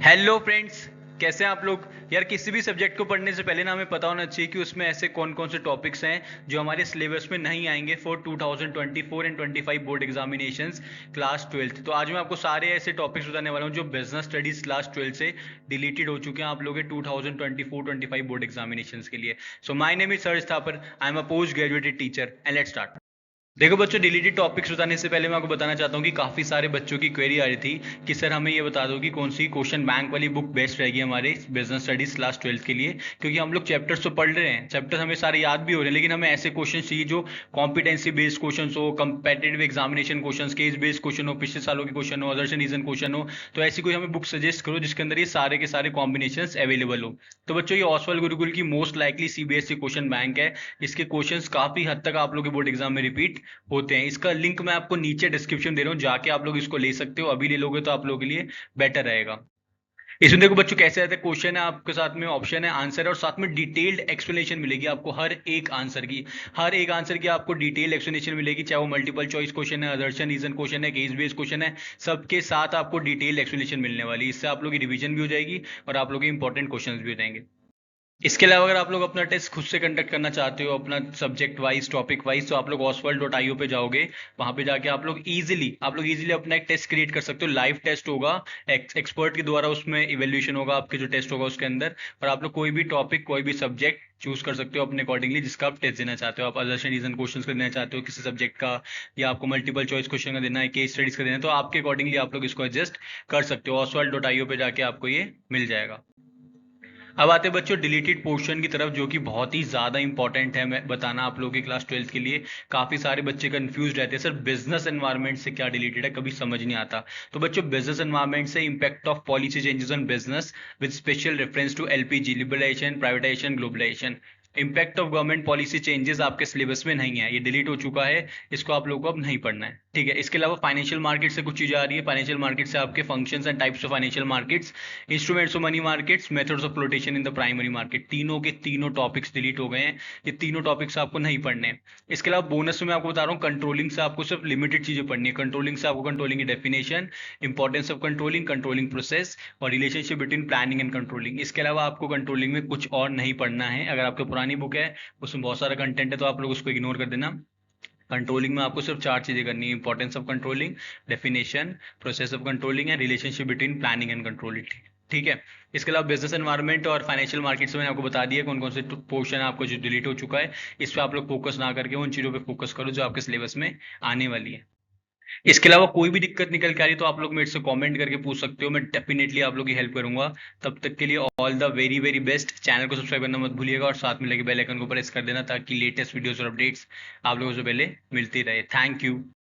Hello friends. कैसे हैं आप लोग। यार किसी भी सब्जेक्ट को पढ़ने से पहले ना हमें पता होना चाहिए कि उसमें ऐसे कौन कौन से टॉपिक्स हैं जो हमारे सिलेबस में नहीं आएंगे for 2024 and 25 board examinations class 12। तो आज मैं आपको सारे ऐसे टॉपिक्स बताने वाला हूं जो बिजनेस स्टडीज क्लास 12 से डिलीटेड हो चुके हैं आप लोगों के 2024-25 बोर्ड एग्जामिनेशंस के लिए। So my name is surge Thapar, I am a post graduated teacher and let's start. देखो बच्चों, डिलीटेड टॉपिक्स बताने से पहले मैं आपको बताना चाहता हूँ कि काफ़ी सारे बच्चों की क्वेरी आ रही थी कि सर हमें ये बता दो कि कौन सी क्वेश्चन बैंक वाली बुक बेस्ट रहेगी हमारे बिजनेस स्टडीज क्लास 12 के लिए, क्योंकि हम लोग चैप्टर्स तो पढ़ रहे हैं, चैप्टर्स हमें सारे याद भी हो रहे हैं, लेकिन हमें ऐसे क्वेश्चन चाहिए जो कॉम्पिटेंसी बेस्ड क्वेश्चन हो, competitive examination question, case based question हो, पिछले सालों के क्वेश्चन हो, अदर्शन रीजन क्वेश्चन हो। तो ऐसी कोई हमें बुक सजेस्ट करो जिसके अंदर ये सारे के सारे कॉम्बिनेशन अवेलेबल हो। तो बच्चों, ये ऑसवाल गुरुकुल की most likely CBSE question bank है। इसके क्वेश्चंस काफी हद तक आप लोग के बोर्ड एग्जाम में रिपीट होते हैं। इसका लिंक मैं आपको नीचे डिस्क्रिप्शन दे रहा हूँ, जाके आप लोग इसको ले सकते हो। अभी ले लोगे तो आप लोगों के लिए बेटर रहेगा। इसमें देखो बच्चों कैसे रहता है, क्वेश्चन है आपके साथ में ऑप्शन है, आंसर है, और साथ में डिटेल्ड एक्सप्लेनेशन मिलेगी आपको हर एक आंसर की। हर एक आंसर की आपको डिटेल एक्सप्लेनेशन मिलेगी, चाहे वो मल्टीपल चॉइस क्वेश्चन है, अदर्शन रीजन क्वेश्चन है, केस बेस्ड क्वेश्चन है, सबके साथ आपको डिटेल एक्सप्लेनेशन मिलने वाली। इससे आप लोग की रिवीजन भी हो जाएगी और आप लोग के इंपॉर्टेंट क्वेश्चन भी हो जाएंगे। इसके अलावा अगर आप लोग अपना टेस्ट खुद से कंडक्ट करना चाहते हो अपना सब्जेक्ट वाइज टॉपिक वाइज, तो आप लोग oswald.io पे जाओगे। वहां पे जाके आप लोग इजीली अपना एक टेस्ट क्रिएट कर सकते हो। लाइव टेस्ट होगा, एक्सपर्ट के द्वारा उसमें इवेल्यूशन होगा, आपके जो टेस्ट होगा उसके अंदर। और आप लोग कोई भी टॉपिक कोई भी सब्जेक्ट चूज कर सकते हो अपने अकॉर्डिंगली, जिसका आप टेस्ट देना चाहते हो। आप अदर्शन रीजन क्वेश्चन का देना चाहते हो किसी सब्जेक्ट का, या आपको मल्टीपल चॉइस क्वेश्चन का देना है, केस स्टडीज का देना है, तो आपके अकॉर्डिंगली आप लोग इसको एडजस्ट कर सकते हो। oswald.io पे जाके आपको ये मिल जाएगा। अब आते हैं बच्चों डिलीटेड पोर्शन की तरफ, जो कि बहुत ही ज्यादा इंपॉर्टेंट है मैं बताना आप लोगों की क्लास 12 के लिए। काफी सारे बच्चे कंफ्यूज रहते हैं, सर बिजनेस एनवायरनमेंट से क्या डिलीटेड है, कभी समझ नहीं आता। तो बच्चों, बिजनेस एनवायरनमेंट से impact of policy changes on business with special reference to LPG, liberalisation, privatisation, globalisation. Impact of government policy changes आपके सिलेबस में नहीं है, ये डिलीट हो चुका है। इसको आप लोगों को अब नहीं पढ़ना है, ठीक है। इसके अलावा फाइनेंशियल मार्केट से कुछ चीजें आ रही है। फाइनेंशियल मार्केट से आपके functions and types of financial markets, instruments of money markets, methods of flotation in the primary market, तीनों के तीनों टॉपिक्स डिलीट हो गए हैं। ये तीनों टॉपिक्स आपको नहीं पढ़ने हैं। इसके अलावा बोनस में मैं आपको बता रहा हूँ, कंट्रोलिंग से आपको सिर्फ लिमिटेड चीजें पढ़नी है। कंट्रोलिंग से आपको कंट्रोलिंग की definition, importance of controlling, controlling process, और relationship between planning and controlling. इसके अलावा आपको कंट्रोलिंग में कुछ और नहीं पढ़ना है। अगर आपकी पुरानी बुक है उसमें बहुत सारा कंटेंट है, तो आप लोग उसको इग्नोर कर देना। कंट्रोलिंग में आपको सिर्फ चार चीजें करनी है: importance of controlling, definition, process of controlling and relationship between planning and controlling. ठीक है। इसके अलावा बिजनेस एनवायरनमेंट और फाइनेंशियल मार्केट्स में मैंने आपको बता दिया कौन कौन से पोर्शन आपको जो डिलीट हो चुका है। इस पर आप लोग फोकस ना करके उन चीजों पे फोकस करो जो आपके सिलेबस में आने वाली है। इसके अलावा कोई भी दिक्कत निकल के आ रही है तो आप लोग मेरे से कमेंट करके पूछ सकते हो, मैं डेफिनेटली आप लोग की हेल्प करूंगा। तब तक के लिए all the very very best. Channel को सब्सक्राइब करना मत भूलिएगा और साथ में लगे बेल आइकन को प्रेस कर देना, ताकि लेटेस्ट वीडियोस और अपडेट्स आप लोगों से पहले मिलती रहे। Thank you.